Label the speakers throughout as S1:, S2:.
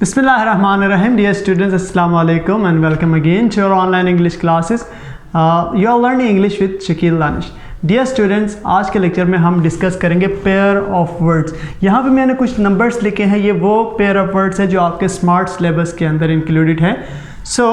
S1: Bismillahirrahmanirrahim. Dear students, Assalamu alaikum and welcome again to your online English classes. You are learning English with Shakil Danish. Dear students, आज के lecture में हम discuss करेंगे pair of words. यहाँ पे मैंने कुछ नंबर्स लिखे हैं. ये वो पेयर ऑफ वर्ड्स है जो आपके स्मार्ट सिलेबस के अंदर इंक्लूडेड है. सो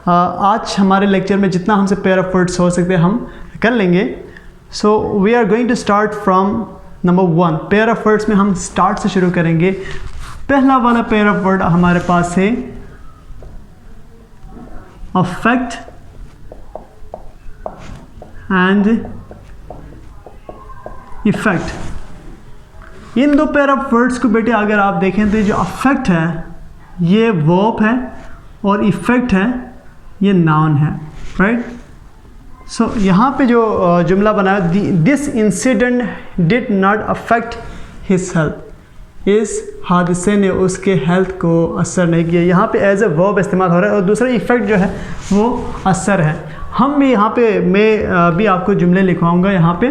S1: आज हमारे लेक्चर में जितना हमसे पेयर ऑफ वर्ड्स हो सकते हैं हम कर लेंगे. So we are going to start from number 1. Pair of words में हम स्टार्ट से शुरू करेंगे. पहला वाला पेयर ऑफ वर्ड हमारे पास है अफेक्ट एंड इफेक्ट. इन दो पेयर ऑफ वर्ड्स को बेटे अगर आप देखें तो जो अफेक्ट है ये वर्ब है और इफेक्ट है ये नाउन है. राइट. सो यहाँ पे जो जुमला बनाया, this incident did not affect his health. इस हादसे ने उसके हेल्थ को असर नहीं किया. यहाँ पे एज ए वर्ब इस्तेमाल हो रहा है. और दूसरा इफेक्ट जो है वो असर है. हम भी यहाँ पे मैं भी आपको जुमले लिखवाऊंगा. यहाँ पे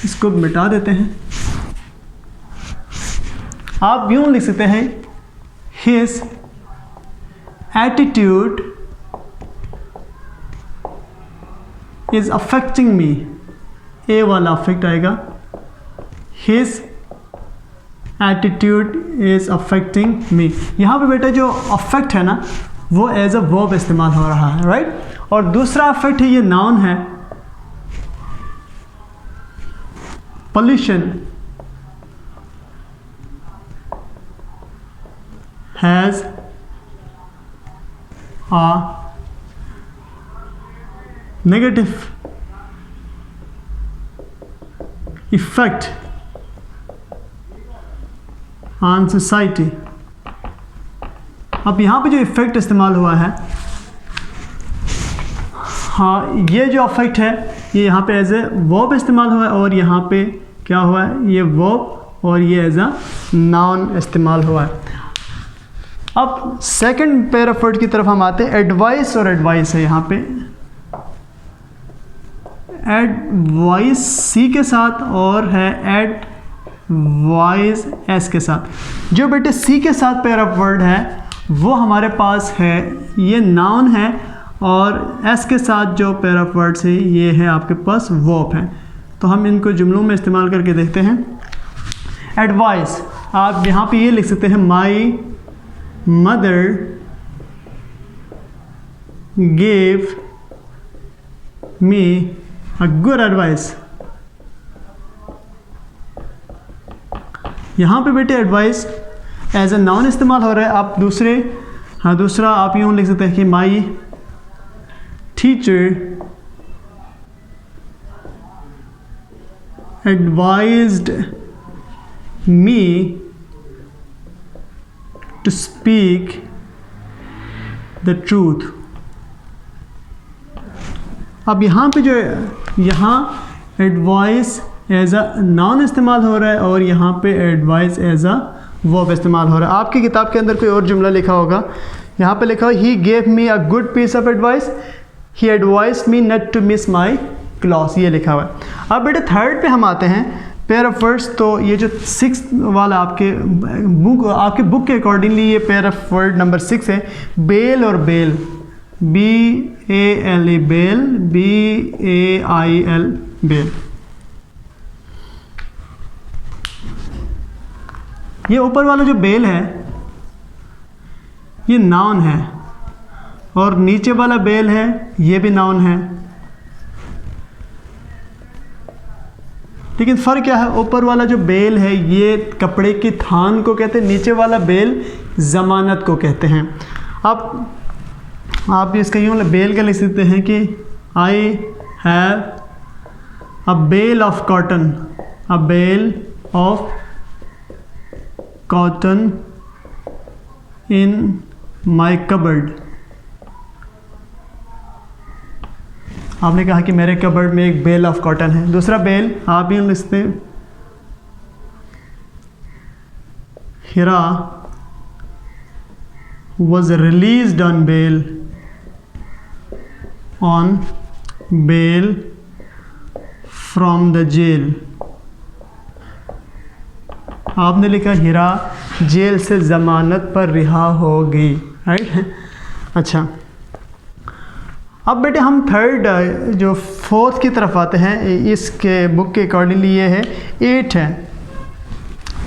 S1: इसको मिटा देते हैं. आप यूँ लिख सकते हैं, his attitude is affecting me. A वाला अफेक्ट आएगा. His attitude is affecting me. यहाँ पे बेटा जो अफेक्ट है ना वो एज अ वर्ब इस्तेमाल हो रहा है. राइट. और दूसरा अफेक्ट है ये नाउन है. Pollution has a negative effect on society. अब यहाँ पे जो इफेक्ट इस्तेमाल हुआ है, हाँ, ये जो इफेक्ट है ये यहाँ पे एज ए वर्ब इस्तेमाल हुआ है और यहाँ पे क्या हुआ है, ये वर्ब और ये एज अ नाउन इस्तेमाल हुआ है. अब सेकंड पेयर ऑफ वर्ड की तरफ हम आते हैं. एडवाइस और एडवाइस है. यहाँ पे एडवाइस सी के साथ और है एडवाइस एस के साथ. जो बेटे सी के साथ पेयर ऑफ वर्ड है वो हमारे पास है ये नाउन है और एस के साथ जो पेयर ऑफ वर्ड्स है ये है आपके पास वर्ब है. तो हम इनको जुमलों में इस्तेमाल करके देखते हैं. एडवाइस आप यहाँ पे ये लिख सकते हैं, my mother gave me a good advice. यहाँ पे बेटे एडवाइस एज ए नाउन इस्तेमाल हो रहा है. आप दूसरा आप यूँ लिख सकते हैं कि my teacher advised me to speak the truth. अब यहाँ पे जो यहाँ एडवाइस एज अ नाउन इस्तेमाल हो रहा है और यहाँ पे एडवाइस एज अ वर्ब इस्तेमाल हो रहा है. आपकी किताब के अंदर कोई और जुमला लिखा होगा. यहाँ पे लिखा हो, he gave me a good piece of advice, he advised me not to miss my class. ये लिखा हुआ है. अब बेटे थर्ड पे हम आते हैं पेयर ऑफ वर्ड्स. तो ये जो 6 वाला आपके बुक के अकॉर्डिंगली ये पेयर ऑफ वर्ड नंबर 6 है. बेल और bail, BALE bale, BAIL bail. ये ऊपर वाला जो बेल है ये नाउन है और नीचे वाला बेल है ये भी नाउन है. लेकिन फ़र्क क्या है, ऊपर वाला जो बेल है ये कपड़े की थान को कहते हैं, नीचे वाला बेल ज़मानत को कहते हैं. अब आप भी इसका यूँ बेल का लिख सकते हैं कि I have a bale of cotton, a bale of cotton in my cupboard. आपने कहा कि मेरे कबर्ड में एक बेल ऑफ कॉटन है. दूसरा बेल आप यूँ लिखते हैं, हिरा was released on bail from the jail. आपने लिखा हिरा जेल से ज़मानत पर रिहा हो गई, राइट। अच्छा, अब बेटे हम थर्ड जो फोर्थ की तरफ आते हैं। इसके बुक के अकॉर्डिंगली ये है 8 है,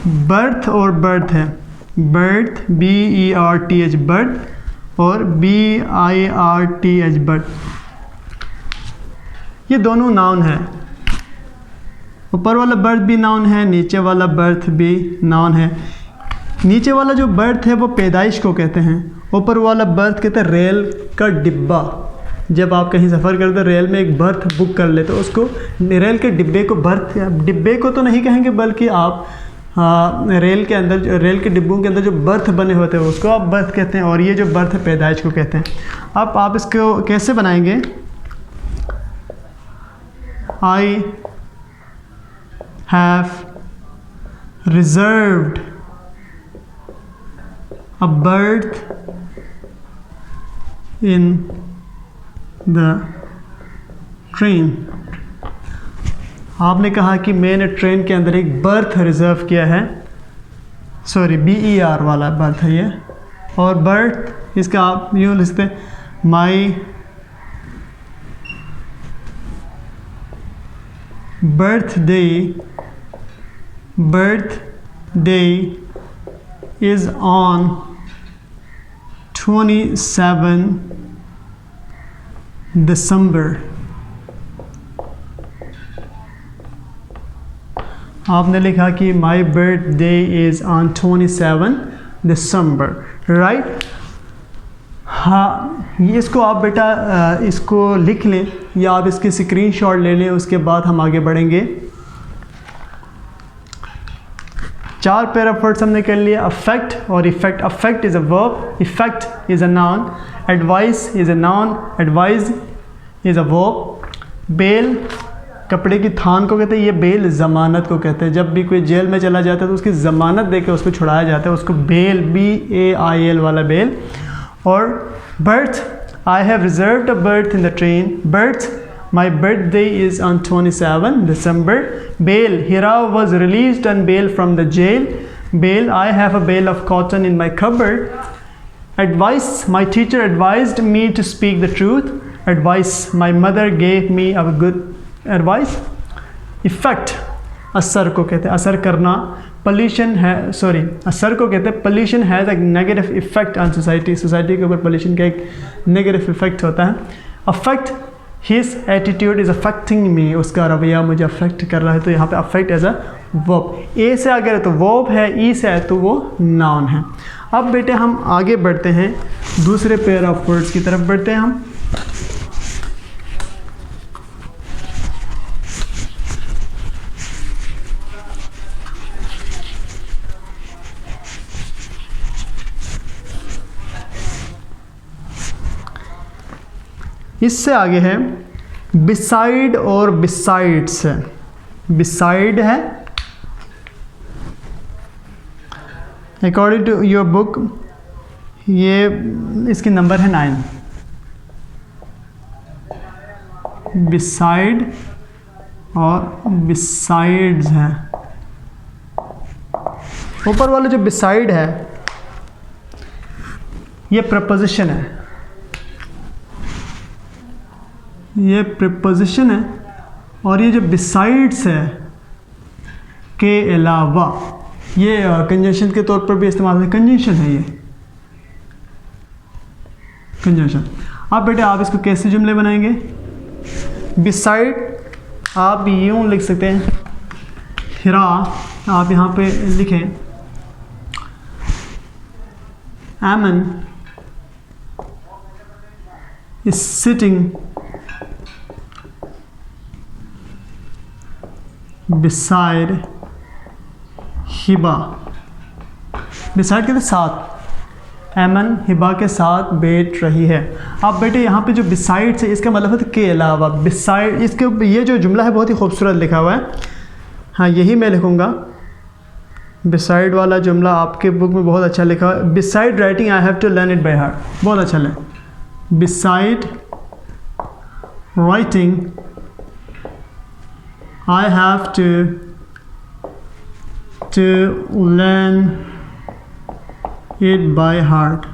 S1: बर्थ और बर्थ है। बर्थ BERTH बर्थ और BIRTH बर्थ, ये दोनों नाउन है। ऊपर वाला बर्थ भी नाउन है, नीचे वाला बर्थ भी नाउन है। नीचे वाला जो बर्थ है वो पैदाइश को कहते हैं, ऊपर वाला बर्थ कहते हैं रेल का डिब्बा। जब आप कहीं सफ़र करते रेल में एक बर्थ बुक कर लेते तो उसको रेल के डिब्बे को बर्थ, डिब्बे को तो नहीं कहेंगे बल्कि आप रेल के अंदर, रेल के डिब्बों के अंदर जो बर्थ बने होते हैं उसको आप बर्थ कहते हैं, और ये जो बर्थ है पैदाइश को कहते हैं। अब आप इसको कैसे बनाएंगे? I have reserved a berth in the train। आपने कहा कि मैंने ट्रेन के अंदर एक बर्थ रिज़र्व किया है, सॉरी BER वाला बर्थ है ये, और बर्थ इसका आप यूँ लिखते हैं माई birthday is on 27 December। आपने लिखा कि my birthday is on 27 December, right. हाँ, ये इसको आप बेटा इसको लिख लें या आप इसके स्क्रीनशॉट ले लें, उसके बाद हम आगे बढ़ेंगे। 4 पेयर ऑफ वर्ड्स हमने कर लिए, अफेक्ट और effect. Affect is a verb, effect is a noun, advice is a noun, advice is a verb. Bale कपड़े की थान को कहते हैं, ये बेल ज़मानत को कहते हैं। जब भी कोई जेल में चला जाता है तो उसकी ज़मानत देके उसको छुड़ाया जाता है, उसको बेल BAIL वाला बेल। और birth, I have reserved a berth in the train। Birth, my birthday is on 27 December। Bail, Hira was released on bail from the jail। Bail, I have a bale of cotton in my cupboard। Advice, my teacher advised me to speak the truth। Advice, my mother gave me a good advice। Effect, असर को कहते हैं, असर करना। Pollution है, sorry असर को कहते हैं, पोल्यूशन हैज़ एक negative effect on society. Society के ऊपर पोल्यूशन का एक नेगेटिव इफेक्ट होता है। Affect, his attitude is affecting मी, उसका रवैया मुझे अफेक्ट कर रहा है, तो यहाँ पे अफेक्ट एज अ वर्ब। ए से अगर है तो वर्ब है, ई से है तो वो नाउन है। अब बेटे हम आगे बढ़ते हैं, दूसरे पेयर ऑफ वर्ड्स की तरफ बढ़ते हैं हम। इससे आगे है बिसाइड और बिसाइड्स है। बिसाइड है, अकॉर्डिंग टू योर बुक ये इसकी नंबर है 9। बिसाइड और बिसाइड्स है। ऊपर वाला जो बिसाइड है ये प्रपोजिशन है, ये प्रीपोजिशन है। और ये जो बिसाइड्स है के अलावा, ये कंजंक्शन के तौर पर भी इस्तेमाल है, कंजंक्शन है ये कंजंक्शन। आप बेटे आप इसको कैसे जुमले बनाएंगे? बिसाइड आप यूँ लिख सकते हैं, हिरा आप यहाँ पे लिखें एमन is sitting beside Hiba. Beside कहते साथ, एमन हिबा के साथ बैठ रही है। अब बेटे यहाँ पे जो बिसाइड से इसका मतलब है के अलावा। बिसाइड, इसके ये जो जुमला है बहुत ही खूबसूरत लिखा हुआ है। हाँ यही मैं लिखूँगा, बिसाइड वाला जुमला आपके बुक में बहुत अच्छा लिखा हुआ है। Beside writing I have to learn it by heart, बहुत अच्छा लें। Beside writing I have to to learn it by heart।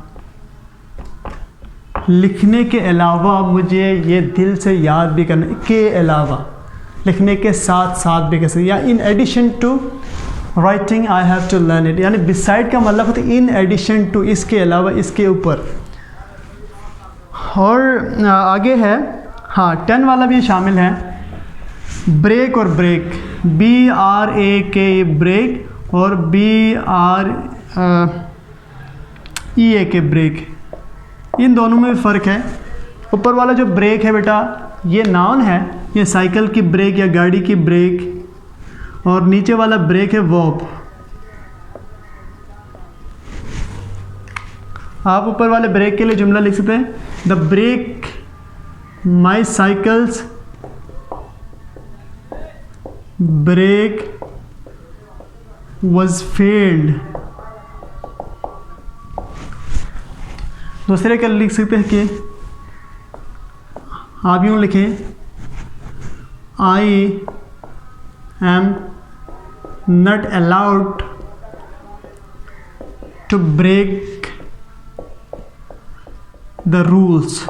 S1: लिखने के अलावा मुझे ये दिल से याद भी करना, के अलावा लिखने के साथ साथ भी कर सकते, या in addition to writing I have to learn it, यानी बिसाइड का मतलब होता है इन एडिशन टू, इसके अलावा, इसके ऊपर। और आगे है, हाँ 10 वाला भी शामिल है, ब्रेक और ब्रेक, BRAK ब्रेक और BREAK ब्रेक, इन दोनों में फ़र्क है। ऊपर वाला जो ब्रेक है बेटा ये नाउन है, ये साइकिल की ब्रेक या गाड़ी की ब्रेक, और नीचे वाला ब्रेक है वर्ब। आप ऊपर वाले ब्रेक के लिए जुमला लिख सकते हैं, the brake my cycles brake was failed. दूसरे का लिख सकते हैं कि आप यूँ लिखें, I am not allowed to break the rules.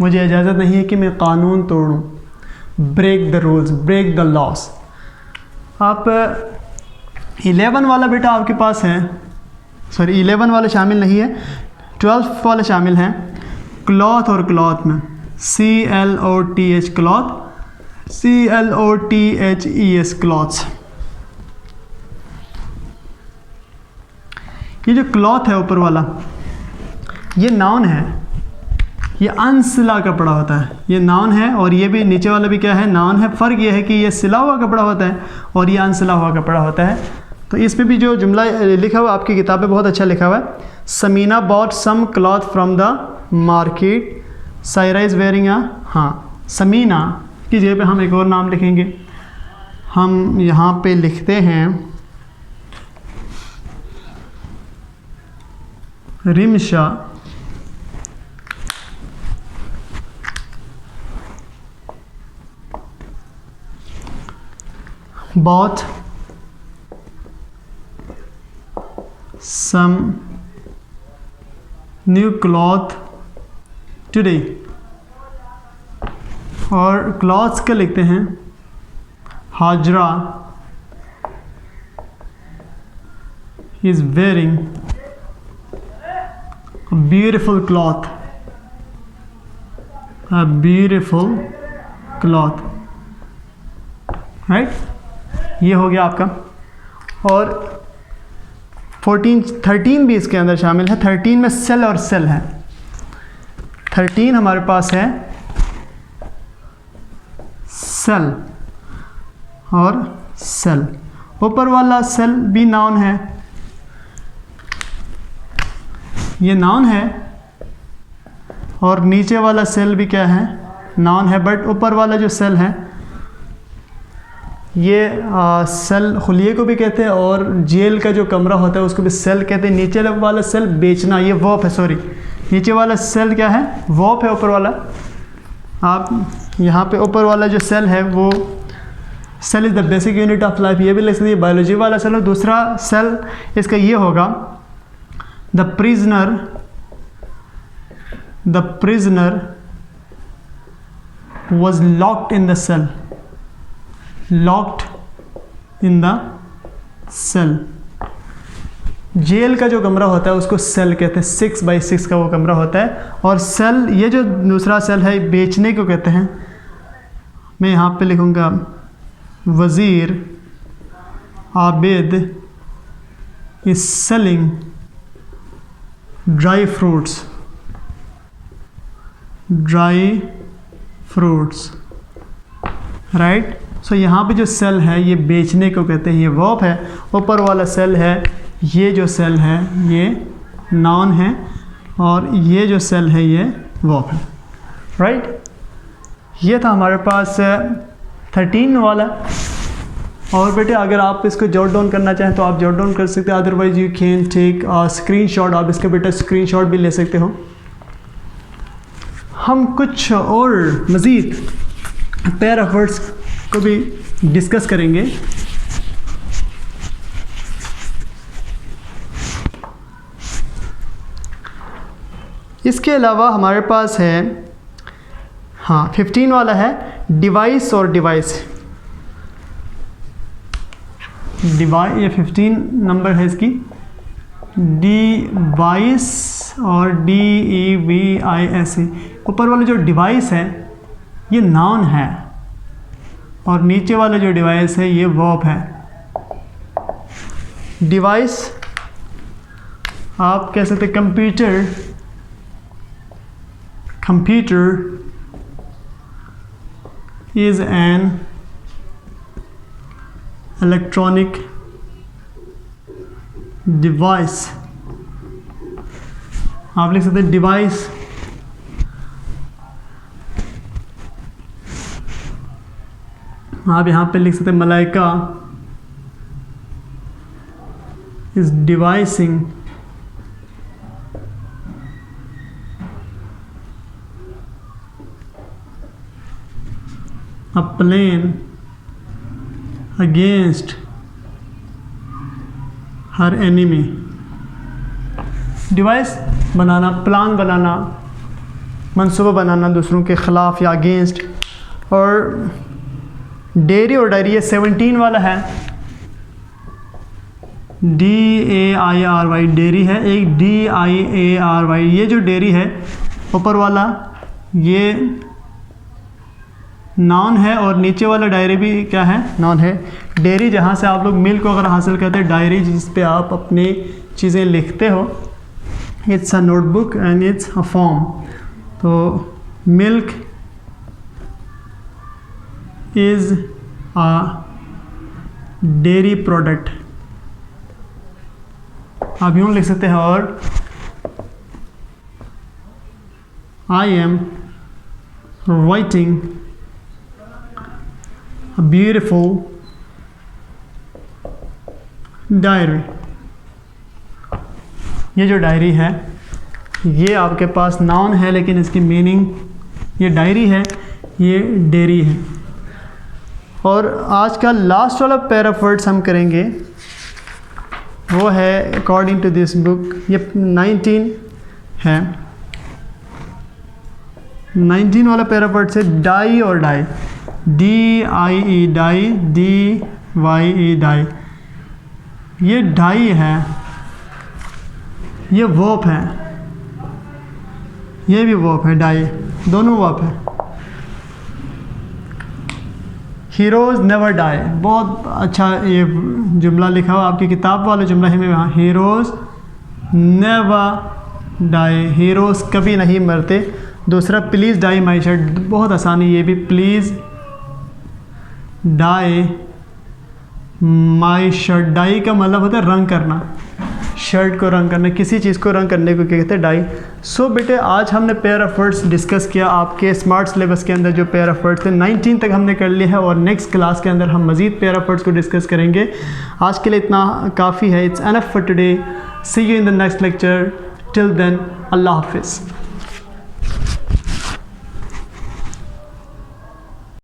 S1: मुझे इजाज़त नहीं है कि मैं कानून तोड़ूं, break the rules, break the laws. आप 11 वाला बेटा आपके पास है, सॉरी 11 वाले शामिल नहीं है, 12 वाले शामिल हैं, क्लॉथ और क्लॉथ में CLOTH क्लॉथ, CLOTHES क्लॉथ्स। ये जो क्लॉथ है ऊपर वाला ये नाउन है, ये अनसिला कपड़ा होता है, ये नाउन है, और ये भी नीचे वाला भी क्या है, नाउन है। फ़र्क ये है कि ये सिला हुआ कपड़ा होता है और ये अनसिला हुआ कपड़ा होता है। तो इस पे भी जो जुमला लिखा हुआ आपकी किताब में बहुत अच्छा लिखा हुआ है, Samina bought some cloth from the market, Saira is wearing a, हाँ समीना की जगह पे हम एक और नाम लिखेंगे, हम यहाँ पे लिखते हैं Rimsha bought some new cloth today। और क्लॉथ्स का लिखते हैं Hajra is wearing a beautiful cloth, a beautiful cloth, right. ये हो गया आपका। और 13 भी इसके अंदर शामिल है। 13 में सेल और सेल है। 13 हमारे पास है सेल और सेल। ऊपर वाला सेल भी नाउन है, ये नाउन है, और नीचे वाला सेल भी क्या है, नाउन है। बट ऊपर वाला जो सेल है ये सेल खुलिए को भी कहते हैं, और जेल का जो कमरा होता है उसको भी सेल कहते हैं। नीचे वाला सेल बेचना, ये वर्ब है, सॉरी नीचे वाला सेल क्या है, वर्ब है। ऊपर वाला आप यहाँ पे ऊपर वाला जो सेल है वो cell is the basic unit of life, ये भी लिख सकते हैं। बायोलॉजी वाला सेल है। दूसरा सेल इसका ये होगा, the prisoner was locked in the cell, locked in the cell. जेल का जो कमरा होता है उसको सेल कहते हैं, 6x6 का वो कमरा होता है। और सेल, ये जो दूसरा सेल है बेचने को कहते हैं। मैं यहाँ पे लिखूँगा Wazir Abid is selling dry fruits, right. So यहाँ पे जो सेल है ये बेचने को कहते हैं, ये वर्ब है। ऊपर वाला सेल है, ये जो सेल है ये नाउन है, और ये जो सेल है ये वर्ब है, राइट। ये था हमारे पास 13 वाला। और बेटे अगर आप इसको जॉट डाउन करना चाहें तो आप जॉट डाउन कर सकते हैं, otherwise you can take screenshot. आप इसके बेटा स्क्रीनशॉट भी ले सकते हो। हम कुछ और मज़ीद पेयर ऑफ वर्ड्स को भी डिस्कस करेंगे। इसके अलावा हमारे पास है, हाँ 15 वाला है डिवाइस और डिवाइस। ये 15 नंबर है इसकी, डिवाइस और DEVICE। ऊपर वाला जो डिवाइस है ये नाउन है और नीचे वाला जो डिवाइस है ये वर्ब है। डिवाइस आप कह सकते computer, computer is an electronic device। आप लिख सकते हैं डिवाइस। आप यहाँ पे लिख सकते हैं Malaika is devising a plane against her enemy। Device बनाना, प्लान बनाना, मंसूबा बनाना दूसरों के ख़िलाफ़ या अगेंस्ट। और डेयरी और डायरी, ये 17 वाला है, DAIRY डेयरी है, एक DIARY। ये जो डेयरी है ऊपर वाला ये नाउन है और नीचे वाला डायरी भी क्या है, नाउन है। डेयरी जहाँ से आप लोग मिल्क वगैरह हासिल करते हैं, डायरी जिस पे आप अपनी चीज़ें लिखते हो, it's a notebook and it's a form. तो milk is a dairy product, आप यूँ लिख सकते हैं। और I am writing a beautiful diary। ये जो डायरी है ये आपके पास नाउन है लेकिन इसकी मीनिंग, ये डायरी है, ये डेयरी है। और आज का लास्ट वाला पेयर ऑफ वर्ड्स हम करेंगे वो है अकॉर्डिंग टू दिस बुक, ये 19 है। 19 वाला पेयर ऑफ वर्ड्स है डाई और dye, DIE die, DYE dye. ये डाई है, ये वर्ब है, ये भी वर्ब है, डाई, दोनों वर्ब है। हीरोज़ नेवर डाई, बहुत अच्छा ये जुमला लिखा हुआ आपकी किताब वाला जुमला है वहाँ, हीरोज़ नेवर डाई, हीरोज़ कभी नहीं मरते। दूसरा प्लीज़ डाई माई शर्ट, बहुत आसानी, ये भी please dye my shirt. Dye का मतलब होता है रंग करना, शर्ट को रंग करना, किसी चीज़ को रंग करने को क्या कहते हैं, डाई। सो बेटे आज हमने पेयर ऑफ वर्ड्स डिस्कस किया। आपके स्मार्ट सिलेबस के अंदर जो पेयर ऑफ वर्ड्स थे 19 तक हमने कर लिए हैं और नेक्स्ट क्लास के अंदर हम मज़ीद पेयर ऑफ वर्ड्स को डिस्कस करेंगे। आज के लिए इतना काफ़ी है। It's enough for today. See you in the next lecture. Till then अल्लाह हाफिज़।